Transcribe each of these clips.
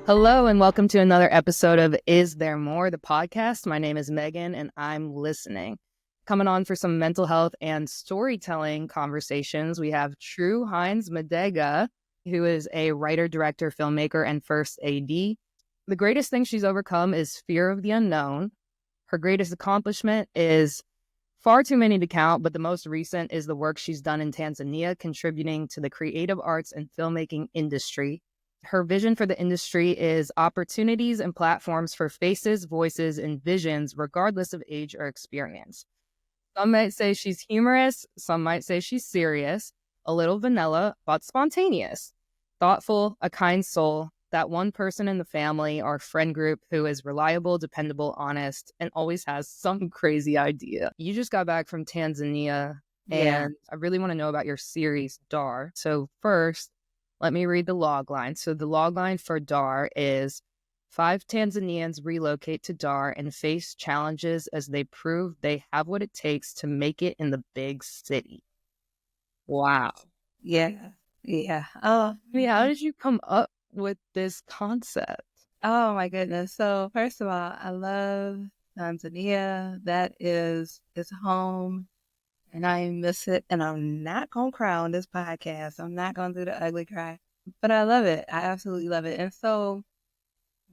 Hello and welcome to another episode of Is There More, the podcast. My name is Megan and I'm listening. Coming on for some mental health and storytelling conversations, we have True Hinds Madega, who is a writer, director, filmmaker, and first AD. The greatest thing she's overcome is fear of the unknown. Her greatest accomplishment is far too many to count, but the most recent is the work she's done in Tanzania, contributing to the creative arts and filmmaking industry. Her vision for the industry is opportunities and platforms for faces, voices, and visions, regardless of age or experience. Some might say she's humorous. Some might say she's serious, a little vanilla, but spontaneous, thoughtful, a kind soul, that one person in the family or friend group who is reliable, dependable, honest, and always has some crazy idea. You just got back from Tanzania, and I really want to know about your series, DAR. So first, let me read the log line. So the log line for DAR is 5 Tanzanians relocate to DAR and face challenges as they prove they have what it takes to make it in the big city. Wow. Yeah. How did you come up with this concept? Oh my goodness. So first of all, I love Tanzania. That is home. And I miss it. And I'm not going to cry on this podcast. I'm not going to do the ugly cry. But I love it. I absolutely love it. And so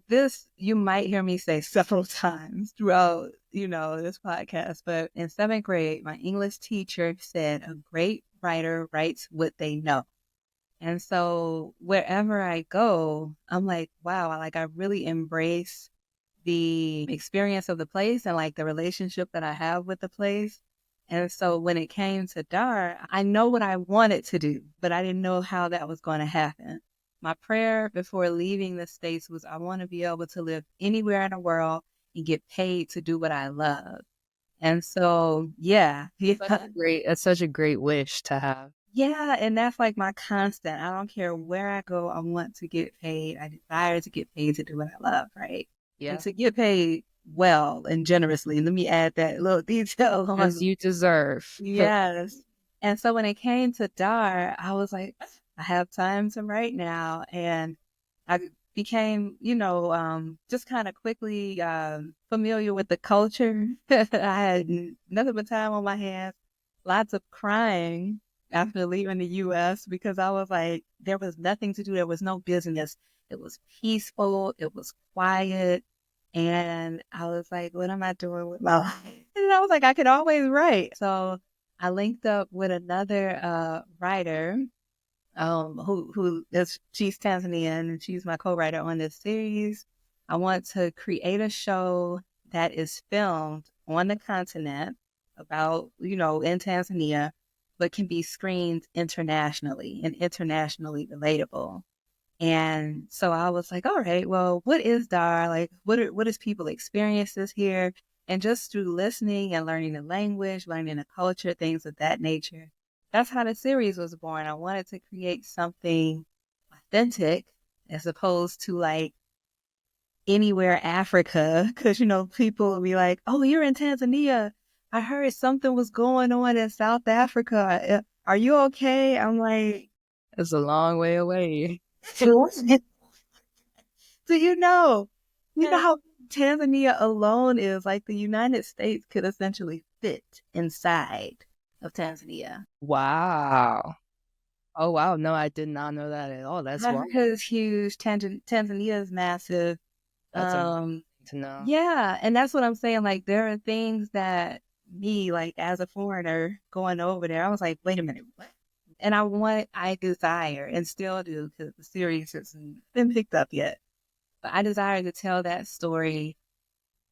this, you might hear me say several times throughout, this podcast. But in 7th grade, my English teacher said, a great writer writes what they know. And so wherever I go, I'm like, wow, I really embrace the experience of the place and like the relationship that I have with the place. And so when it came to DAR, I know what I wanted to do, but I didn't know how that was going to happen. My prayer before leaving the States was I want to be able to live anywhere in the world and get paid to do what I love. And so, yeah. That's such a great wish to have. Yeah, and that's like my constant. I don't care where I go, I want to get paid. I desire to get paid to do what I love, right? Yeah. And to get paid well and generously. Let me add that little detail on. As you deserve. Yes. And so when it came to DAR, I was like, I have time to write now. And I became, just kind of quickly familiar with the culture. I had nothing but time on my hands, lots of crying after leaving the U.S. because I was like, there was nothing to do. There was no business. It was peaceful. It was quiet. And I was like, what am I doing with my life? And I was like, I could always write. So I linked up with another writer she's Tanzanian and she's my co-writer on this series. I want to create a show that is filmed on the continent about, in Tanzania, but can be screened internationally and internationally relatable. And so I was like, all right, well, what is DAR? Like, what is people experiences here? And just through listening and learning the language, learning the culture, things of that nature, that's how the series was born. I wanted to create something authentic as opposed to like anywhere Africa. Because, people will be like, oh, you're in Tanzania. I heard something was going on in South Africa. Are you okay? I'm like, it's a long way away. So you know how Tanzania alone is like the United States could essentially fit inside of Tanzania. Wow. Oh, wow. No, I did not know that at all. That's Africa is huge. Tanzania is massive. That's amazing to know. Yeah. And that's what I'm saying. Like, there are things that me, like, as a foreigner going over there, I was like, wait a minute, what? And I desire, and still do, because the series hasn't been picked up yet, but I desire to tell that story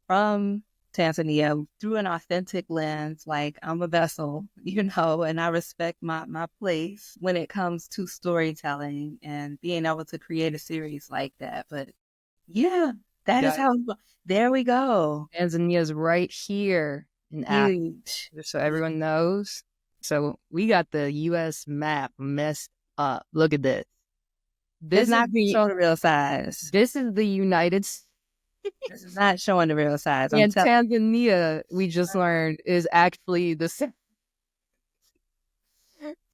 from Tanzania through an authentic lens. Like, I'm a vessel, and I respect my place when it comes to storytelling and being able to create a series like that. But yeah, that is how, there we go. Tanzania's right here in Africa, so everyone knows. So we got the U.S. map messed up. Look at this. This is not showing the real size. This is the United States. This is not showing the real size. And Tanzania, we just learned, is actually the same.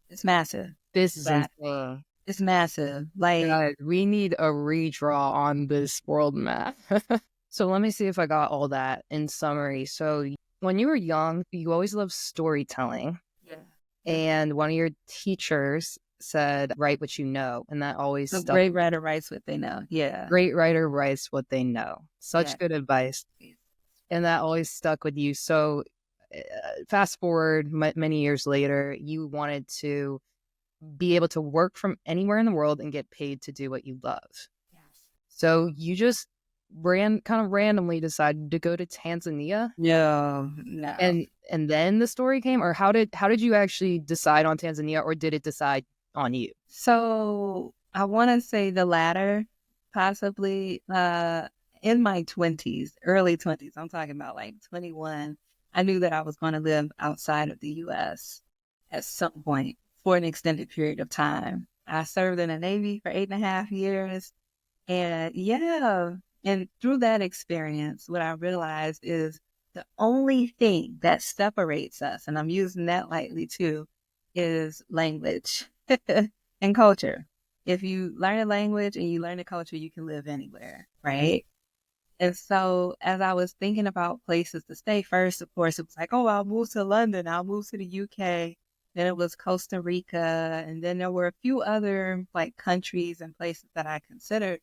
It's massive. This is insane. It's massive. Like, God, we need a redraw on this world map. So let me see if I got all that in summary. So when you were young, you always loved storytelling. yeah. And one of your teachers said, write what you know. And that always A stuck. great writer writes what they know. Yeah. Great writer writes what they know. Such Yeah. good advice. And that always stuck with you. So fast forward many years later, you wanted to be able to work from anywhere in the world and get paid to do what you love. Yes. So you just kind of randomly decided to go to Tanzania. No. And then the story came, or how did you actually decide on Tanzania, or did it decide on you? So I want to say the latter, possibly. In my 20s, early 20s, I'm talking about like 21, I knew that I was going to live outside of the U.S. at some point for an extended period of time. I served in the Navy for 8.5 years. And yeah, and through that experience, what I realized is the only thing that separates us, and I'm using that lightly too, is language and culture. If you learn a language and you learn a culture, you can live anywhere, right? And so as I was thinking about places to stay, first, of course, it was like, oh, I'll move to London. I'll move to the UK. Then it was Costa Rica. And then there were a few other like countries and places that I considered.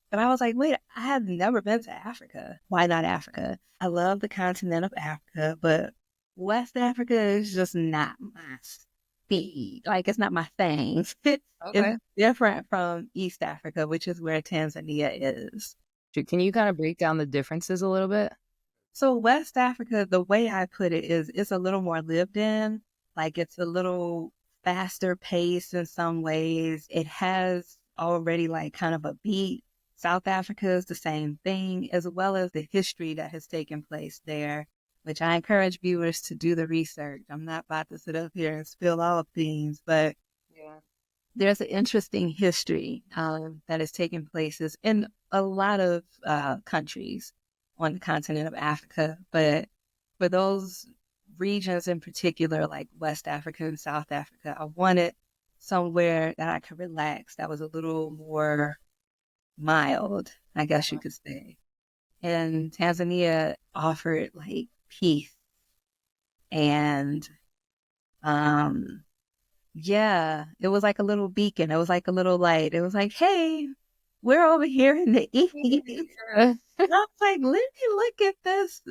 But I was like, wait, I have never been to Africa. Why not Africa? I love the continent of Africa, but West Africa is just not my speed. Like, it's not my thing. Okay. It's different from East Africa, which is where Tanzania is. Can you kind of break down the differences a little bit? So West Africa, the way I put it is it's a little more lived in. Like, it's a little faster paced in some ways. It has already like kind of a beat. South Africa is the same thing, as well as the history that has taken place there, which I encourage viewers to do the research. I'm not about to sit up here and spill all of things, but Yeah. There's an interesting history that has taken place in a lot of countries on the continent of Africa. But for those regions in particular, like West Africa and South Africa, I wanted somewhere that I could relax, that was a little more mild, I guess you could say. And Tanzania offered like peace and yeah, it was like a little beacon. It was like a little light. It was like, hey, we're over here in the east. And I was like, let me look at this,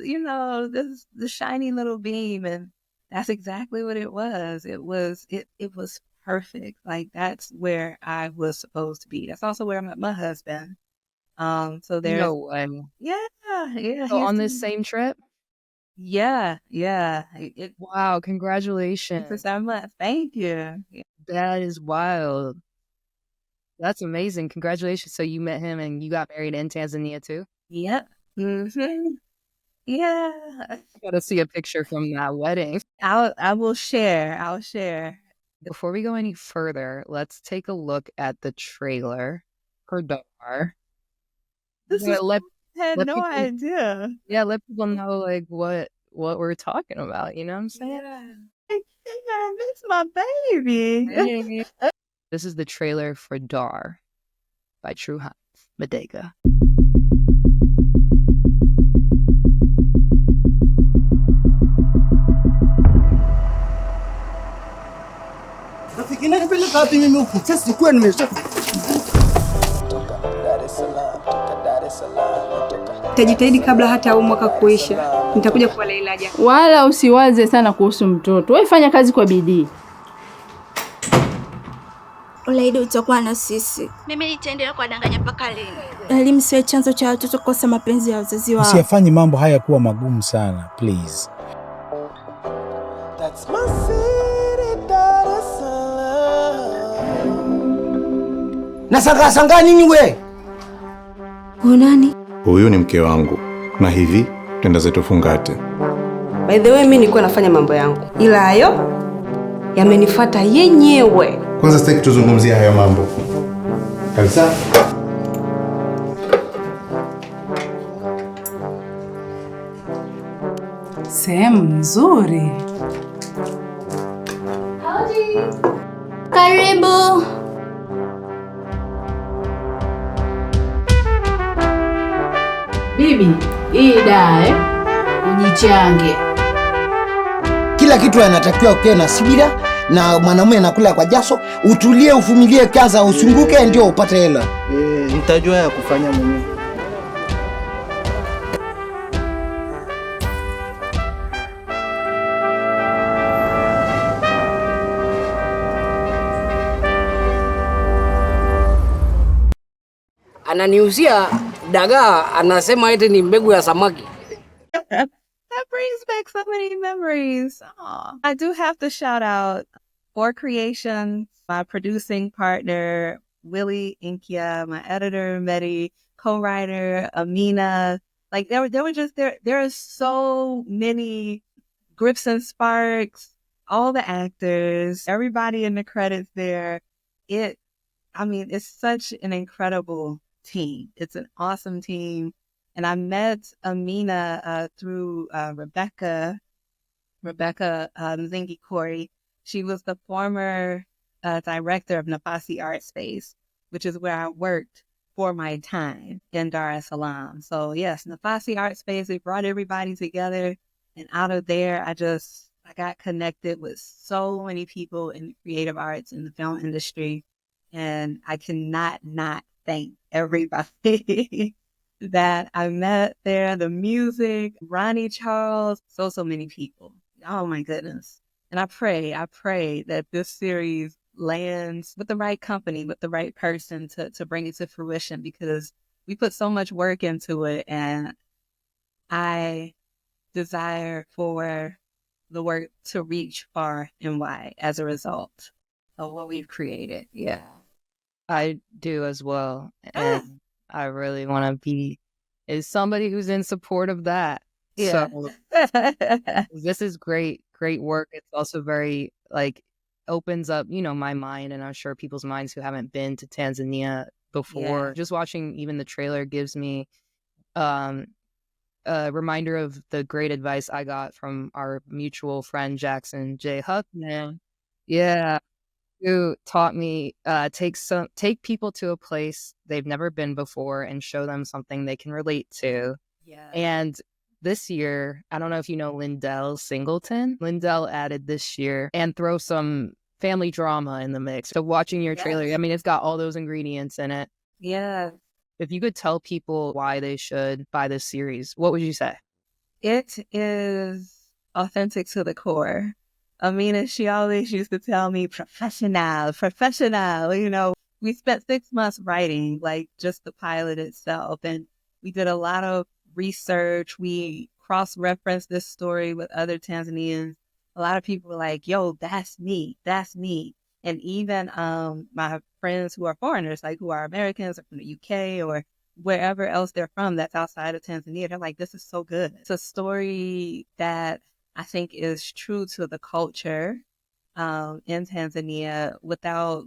the shiny little beam. And that's exactly what it was. It was perfect. Like, that's where I was supposed to be. That's also where I met my husband. So there's No way. yeah. So on this same trip? Yeah. Wow, For congratulations. 7 months. Thank you. That is wild. That's amazing. Congratulations. So you met him and you got married in Tanzania too? Yep. Mm-hmm. Yeah. I gotta see a picture from that wedding. I will share. I'll share. Before we go any further, let's take a look at the trailer for DAR. I had let no people- idea. Yeah, let people know like what we're talking about. You know what I'm saying? Yeah, that's my baby. This is the trailer for DAR by True Hinds Madega. Rafiki nani peleka wapi mimi huku? Sasa sikuwa nimesha. Nitajitahidi kabla hata huu mwaka kuisha. Nitakuja kwa Leila jana. Wala usiwaze sana kuhusu mtoto. Wewe fanya kazi kwa bidii. Ulaidi utakuwa na sisi. Mimi nitaendelea kuwadanganya mpaka lini? Elimu sio chanzo cha watoto kukosa mapenzi ya wazazi wao. Usiyafanye mambo haya kuwa magumu sana, please. That's my city, Dar es Salaam. Nasanga nini we? Unani? Huyu ni mke wangu. Na hivi tenda zetu fungate. By the way, mimi nilikuwa nafanya mambo yangu. Ila hayo yamenifuata yenyewe. Kwanza sitaki tuzungumzie hayo mambo. Kabisa. Sehemu nzuri. Karibu. Bibi, hii DAR ujichange. Kila kitu anatakiwa ukiwe na subira, na mwanamume anakula kwa jasho. Utulie, uvumilie, kaza, usunguke, ndio upate hela. Nitajua ya kufanya mwenyewe. Ananiuzia dagaa, anasema eti ni mbegu ya samaki. That brings back so many memories. Aw. I do have to shout out For Creation, my producing partner, Willie Inkia, my editor, Medi, co-writer, Amina. Like there are so many grips and sparks, all the actors, everybody in the credits there. It's such an incredible team. It's an awesome team. And I met Amina through Rebecca Nzingi Corey. She was the former director of Nafasi Art Space, which is where I worked for my time in Dar es Salaam. So yes, Nafasi Art Space, they brought everybody together. And out of there, I got connected with so many people in the creative arts in the film industry. And I cannot not thank everybody that I met there, the music, Ronnie Charles, so many people. Oh my goodness. And I pray that this series lands with the right company, with the right person to bring it to fruition, because we put so much work into it, and I desire for the work to reach far and wide as a result of what we've created. Yeah. I do as well. And I really want to be somebody who's in support of that. Yeah. So this is great work. It's also very opens up, my mind, and I'm sure people's minds who haven't been to Tanzania before. Yeah. Just watching even the trailer gives me a reminder of the great advice I got from our mutual friend Jackson J. Huckman. Yeah. Who taught me take people to a place they've never been before and show them something they can relate to. Yeah. And this year, I don't know if you know Lindell Singleton. Lindell added this year and throw some family drama in the mix. So watching your trailer, it's got all those ingredients in it. Yeah. If you could tell people why they should buy this series, what would you say? It is authentic to the core. Amina, she always used to tell me, professional. We spent 6 months writing, just the pilot itself. And we did a lot of research. We cross-referenced this story with other Tanzanians. A lot of people were like, yo, that's me. And even my friends who are foreigners, who are Americans or from the UK or wherever else they're from that's outside of Tanzania, they're like, this is so good. It's a story that I think is true to the culture in Tanzania without,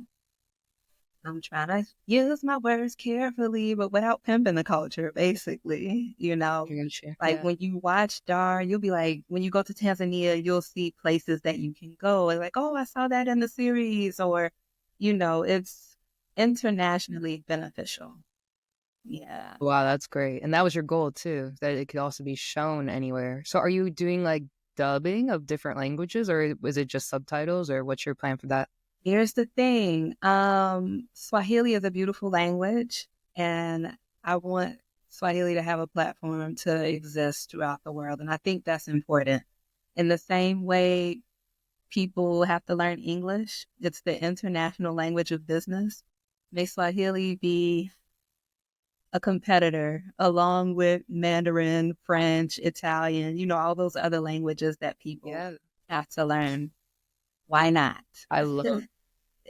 I'm trying to use my words carefully, but without pimping the culture, basically, When you watch DAR, you'll be like, when you go to Tanzania, you'll see places that you can go. And oh, I saw that in the series, or, it's internationally beneficial. Yeah. Wow, that's great. And that was your goal too, that it could also be shown anywhere. So are you doing dubbing of different languages, or is it just subtitles, or what's your plan for that? Here's the thing. Swahili is a beautiful language, and I want Swahili to have a platform to exist throughout the world. And I think that's important. In the same way people have to learn English, it's the international language of business. May Swahili be a competitor along with Mandarin, French, Italian, all those other languages that people have to learn. Why not? I love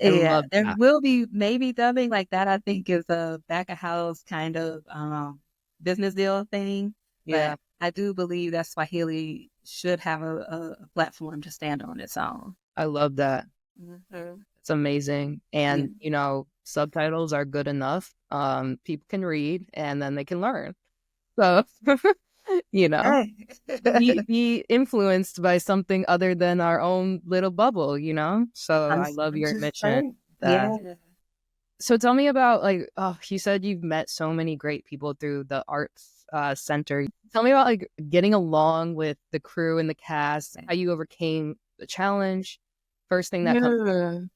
there will be maybe dubbing like that. I think is a back of house kind of business deal thing. Yeah. But I do believe that Swahili should have a platform to stand on its own. I love that. Mm-hmm. It's amazing. And, subtitles are good enough. People can read and then they can learn. So, be influenced by something other than our own little bubble, So I love your mission. Yeah. So tell me about you said you've met so many great people through the arts center. Tell me about like getting along with the crew and the cast, how you overcame the challenge. First thing that comes.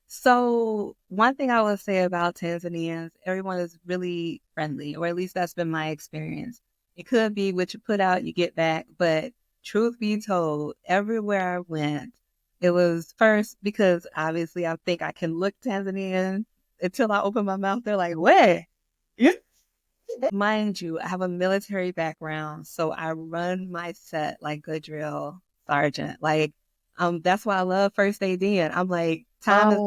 So one thing I will say about Tanzanians, everyone is really friendly, or at least that's been my experience. It could be what you put out, you get back, but truth be told, everywhere I went, it was first because obviously I think I can look Tanzanian until I open my mouth. They're like, where? Yeah. Mind you, I have a military background, so I run my set like a drill sergeant. Like, that's why I love first AD. And I'm like, time is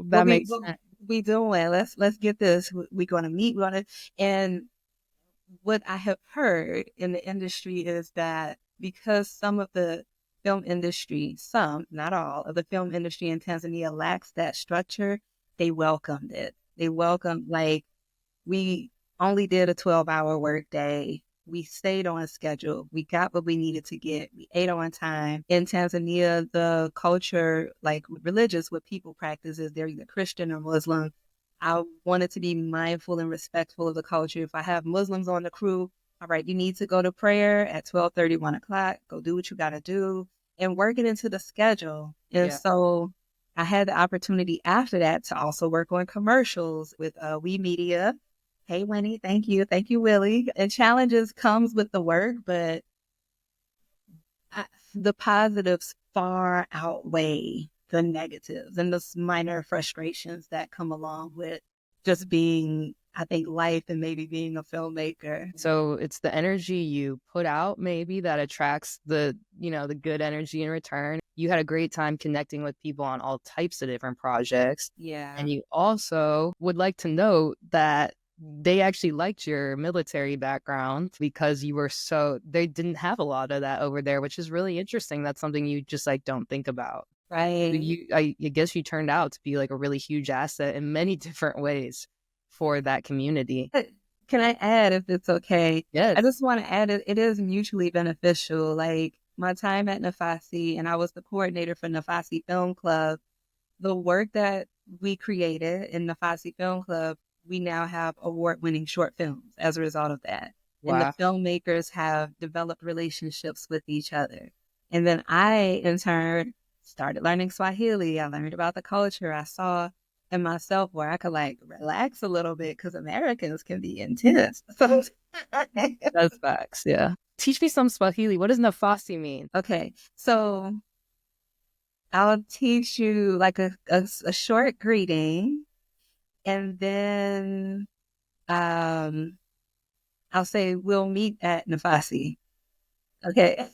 that makes sense. We doing? Let's get this. We're gonna meet. And what I have heard in the industry is that because some of the film industry, some, not all, of the film industry in Tanzania lacks that structure, they welcomed it. They welcomed, like, we only did a 12-hour work day. We stayed on schedule. We got what we needed to get. We ate on time. In Tanzania, the culture, like religious, what people practice is they're either Christian or Muslim. I wanted to be mindful and respectful of the culture. If I have Muslims on the crew, all right, you need to go to prayer at 12:30, 1 o'clock. Go do what you got to do and work it into the schedule. And so I had the opportunity after that to also work on commercials with We Media. Hey, Winnie, thank you. Thank you, Willie. And challenges comes with the work, but the positives far outweigh the negatives and the minor frustrations that come along with just being, I think, life and maybe being a filmmaker. So it's the energy you put out maybe that attracts the good energy in return. You had a great time connecting with people on all types of different projects. Yeah. And you also would like to note that they actually liked your military background because they didn't have a lot of that over there, which is really interesting. That's something you just like don't think about. Right. I guess you turned out to be like a really huge asset in many different ways for that community. Can I add, if it's okay? Yes. I just want to add it is mutually beneficial. Like my time at Nafasi, and I was the coordinator for Nafasi Film Club. The work that we created in Nafasi Film Club, we now have award-winning short films as a result of that. Wow. And the filmmakers have developed relationships with each other. And then I, in turn, started learning Swahili. I learned about the culture. I saw in myself where I could like relax a little bit because Americans can be intense. That's facts, yeah. Teach me some Swahili. What does Nafasi mean? Okay, so I'll teach you like a short greeting. And then I'll say we'll meet at Nafasi. Okay.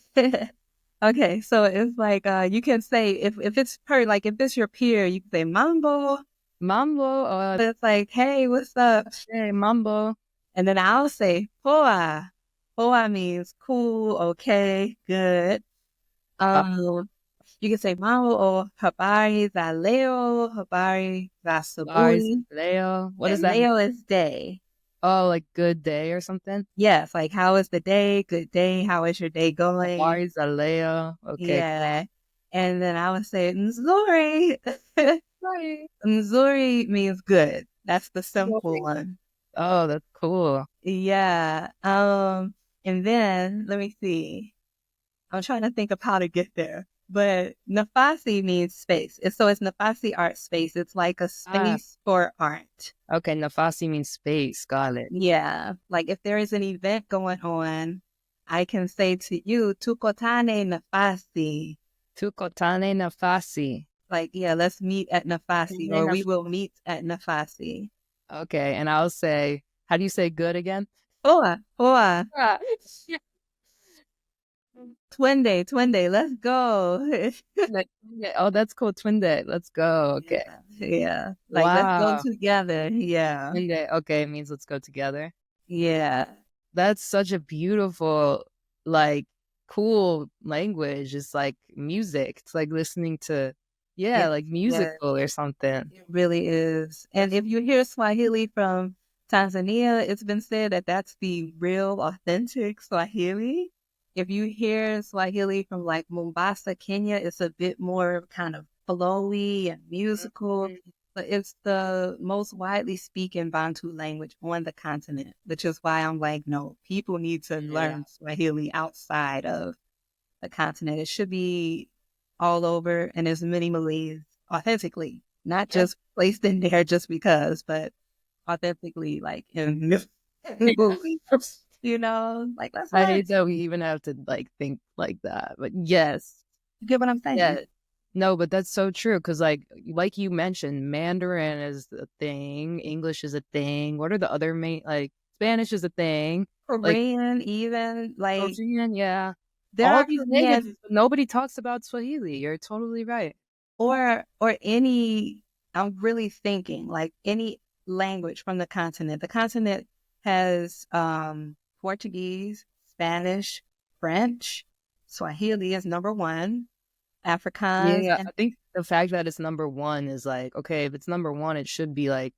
Okay. So it's like you can say if it's if it's your peer, you can say mambo. Mambo. It's like, hey, what's up? Hey, mambo. And then I'll say poa. Poa means cool, okay, good. You can say mambo or habari za leo, habari za asubuhi. Leo. What is that? Leo is day. Oh, like good day or something? Yes, like how is the day? Good day. How is your day going? Habari za leo. Okay. Yeah. And then I would say nzuri. Nzuri means good. That's the simple one. Oh, that's cool. Yeah. And then let me see. I'm trying to think of how to get there. But Nafasi means space. So it's Nafasi Art Space. It's like a space for art. Okay, Nafasi means space. Got it. Yeah. Like if there is an event going on, I can say to you, Tukotane Nafasi. Tukotane Nafasi. Like, yeah, let's meet at Nafasi, or we will meet at Nafasi. Okay, and I'll say, how do you say good again? Hoa. Twende, let's go. Oh, that's cool. Twende, let's go. Okay. Yeah. Like, let's go together. Yeah. Twende, okay, it means let's go together. Yeah. That's such a beautiful, like, cool language. It's like music. It's like listening to, like musical or something. It really is. And if you hear Swahili from Tanzania, it's been said that that's the real, authentic Swahili. If you hear Swahili from like Mombasa, Kenya, it's a bit more kind of flowy and musical. but it's the most widely spoken Bantu language on the continent, which is why I'm like, no, people need to learn Swahili outside of the continent. It should be all over and as minimally authentically, not just placed in there just because, but authentically, like in you know, like that's I hate that we even have to like think like that, but yes, you get what I'm saying? yeah, no, but that's so true because like you mentioned, Mandarin is a thing, English is a thing. What are the other main like Spanish is a thing, Korean, even like Korean, yeah. there All are these Korean, languages, but nobody talks about Swahili. You're totally right. or any. I'm really thinking like any language from the continent. The continent has Portuguese, Spanish, French, Swahili is number one, Afrikaans. Yeah, And I think the fact that it's number one is like, okay, if it's number one, it should be like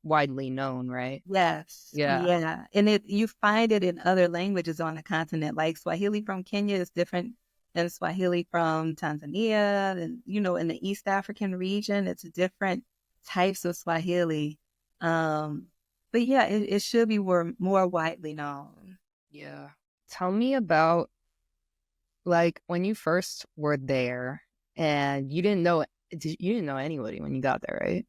widely known, right? yes, Yeah. yeah. And you find it in other languages on the continent. Like Swahili from Kenya is different than Swahili from Tanzania. And, you know, in the East African region, it's different types of Swahili. But yeah, it should be more widely known. Yeah. Tell me about like when you first were there and you didn't know anybody when you got there, right?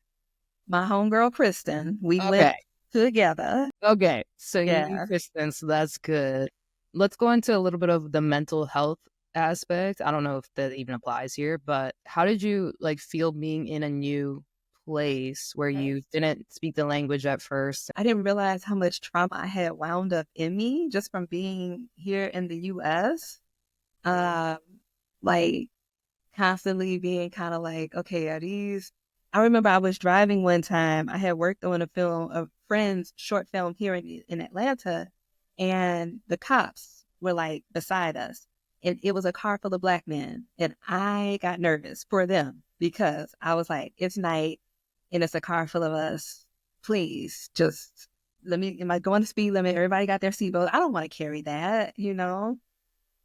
My homegirl, Kristen, we went together. Okay. So you knew Yeah. Kristen, so that's good. Let's go into a little bit of the mental health aspect. I don't know if that even applies here, but how did you like feel being in a new place where you didn't speak the language at first? I didn't realize how much trauma I had wound up in me just from being here in the U.S. Like constantly being kind of like, okay, are these? I remember I was driving one time. I had worked on a friend's short film here in Atlanta, and the cops were like beside us. And it was a car full of Black men. And I got nervous for them because I was like, it's night and it's a car full of us. Please just am I going to speed limit? Everybody got their seatbelt. I don't want to carry that, you know?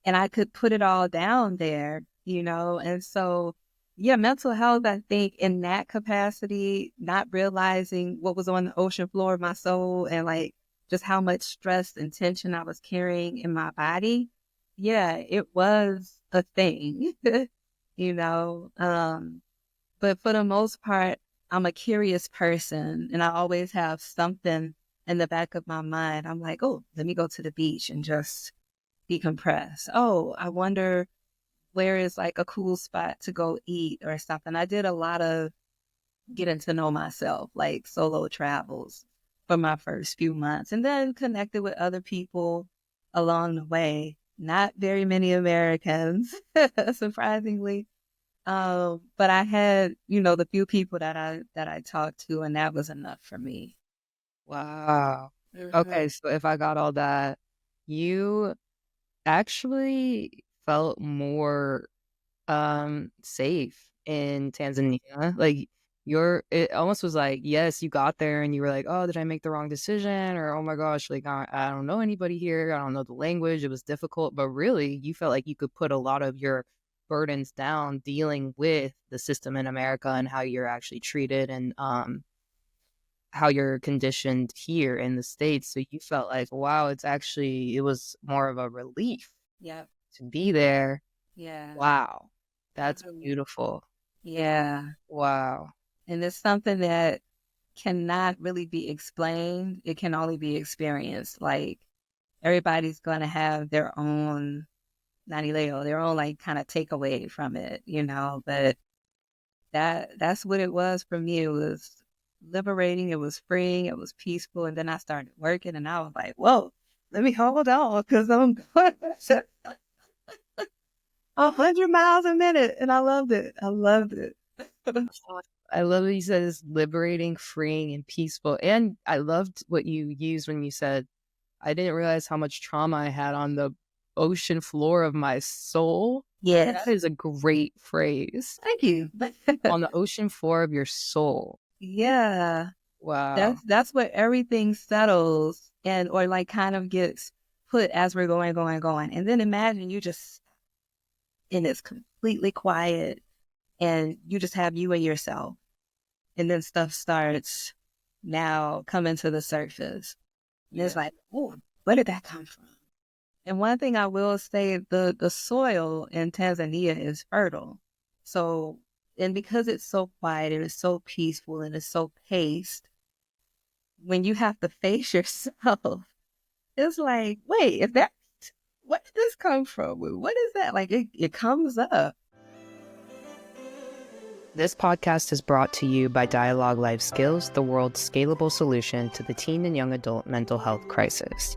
And I could put it all down there, you know? And so, yeah, mental health, I think in that capacity, not realizing what was on the ocean floor of my soul and like just how much stress and tension I was carrying in my body. Yeah, it was a thing, you know? But for the most part, I'm a curious person and I always have something in the back of my mind. I'm like, oh, let me go to the beach and just decompress. Oh, I wonder where is like a cool spot to go eat or something. I did a lot of getting to know myself, like solo travels for my first few months, and then connected with other people along the way. Not very many Americans, surprisingly. But I had, you know, the few people that I talked to, and that was enough for me. Wow. Okay, so if I got all that, you actually felt more safe in Tanzania. Like it almost was like, yes, you got there and you were like, oh, did I make the wrong decision? Or oh my gosh, like I don't know anybody here. I don't know the language. It was difficult. But really, you felt like you could put a lot of your burdens down dealing with the system in America and how you're actually treated and how you're conditioned here in the States. So you felt like, wow, it was more of a relief to be there. Yeah. Wow. That's beautiful. Yeah. Wow. And it's something that cannot really be explained. It can only be experienced. Like everybody's going to have their own nanileo, their own like kind of takeaway from it, you know, but that's what it was for me. It was liberating. It was freeing. It was peaceful. And then I started working and I was like, whoa, let me hold on because I'm going 100 miles a minute. And I loved it. I loved it. I love that you said it's liberating, freeing, and peaceful. And I loved what you used when you said, I didn't realize how much trauma I had on the ocean floor of my soul. Yes. That is a great phrase. Thank you. On the ocean floor of your soul. Yeah. Wow. That's where everything settles or like kind of gets put as we're going. And then imagine you just, and it's completely quiet and you just have you and yourself. And then stuff starts now coming to the surface. And it's like, oh, where did that come from? And one thing I will say, the soil in Tanzania is fertile. So, and because it's so quiet and it's so peaceful and it's so paced, when you have to face yourself, it's like, wait, where did this come from? What is that? Like, it comes up. This podcast is brought to you by Dialogue Life Skills, the world's scalable solution to the teen and young adult mental health crisis.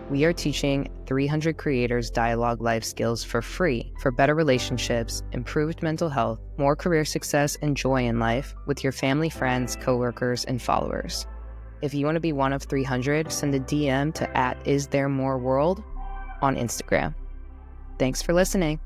We are teaching 300 creators dialogue life skills for free for better relationships, improved mental health, more career success, and joy in life with your family, friends, coworkers, and followers. If you want to be one of 300, send a DM to @IsThereMoreWorld on Instagram. Thanks for listening.